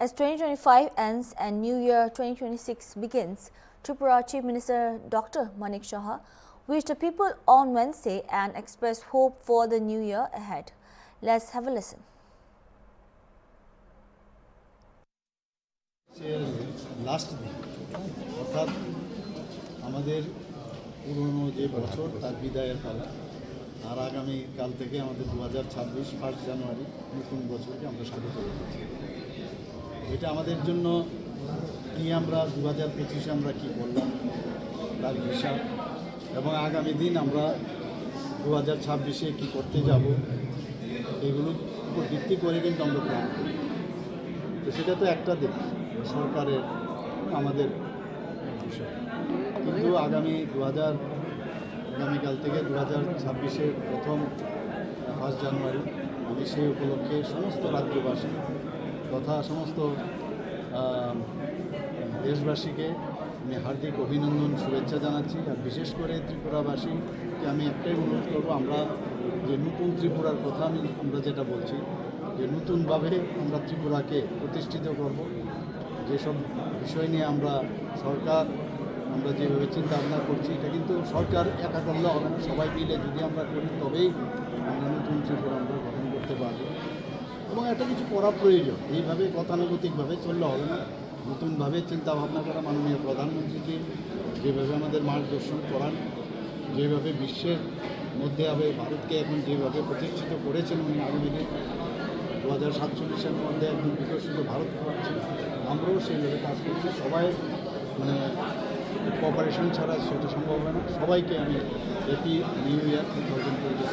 As 2025 ends and New Year 2026 begins, Tripura Chief Minister Dr. Manik Saha wished the people on Wednesday and expressed hope for the new year ahead. Let's have a listen. Last দিন অর্থাৎ আমাদের পুরনো যে বছর তার বিদায়ের পালা আর আগামী কাল থেকে আমাদের 2026 1 জানুয়ারি নতুন বছরকে আমরা স্বাগত জানাচ্ছি। এটা আমাদের জন্য কি আমরা 2025-এ আমরা কী করলাম তার হিসাব এবং আগামী দিন আমরা 2026-এ কী করতে যাব এগুলোর উপর ভিত্তি করে কিন্তু আমরা প্ল্যান করি। তো সেটা তো একটা দিক সরকারের আমাদের বিষয়, কিন্তু আগামীকাল থেকে 2026-এর প্রথম 1 জানুয়ারি আমি সেই উপলক্ষে সমস্ত রাজ্যবাসী তথা সমস্ত দেশবাসীকে আমি হার্দিক অভিনন্দন শুভেচ্ছা জানাচ্ছি। আর বিশেষ করে ত্রিপুরাবাসীকে আমি একটাই অনুরোধ করবো, আমরা যে নতুন ত্রিপুরার কথা আমরা যেটা বলছি যে নতুনভাবে আমরা ত্রিপুরাকে প্রতিষ্ঠিত করব, যেসব বিষয় নিয়ে আমরা যেভাবে চিন্তা ভাবনা করছি এটা কিন্তু সরকার একা করলে হবে না, সবাই মিলে যদি আমরা করি তবেই আমরা নতুন ত্রিপুরা আমরা গঠন করতে পারব এবং একটা কিছু করা প্রয়োজন। এইভাবে গতানুগতিকভাবে চললে হবে না, নতুনভাবে চিন্তা ভাবনা করা। মাননীয় প্রধানমন্ত্রীজি যেভাবে আমাদের মার্গদর্শন করান, যেভাবে বিশ্বের মধ্যে ভারতকে এখন যেভাবে প্রতিষ্ঠিত করেছেন উনি আগামী দিন 2047-এর মধ্যে একদম বিকশিত ভারত করাচ্ছেন, আমরাও সেইভাবে কাজ করছি। সবাই কোঅপারেশন ছাড়া সেটা সম্ভব হয় না। সবাইকে আমি হ্যাপি নিউ ইয়ার 2026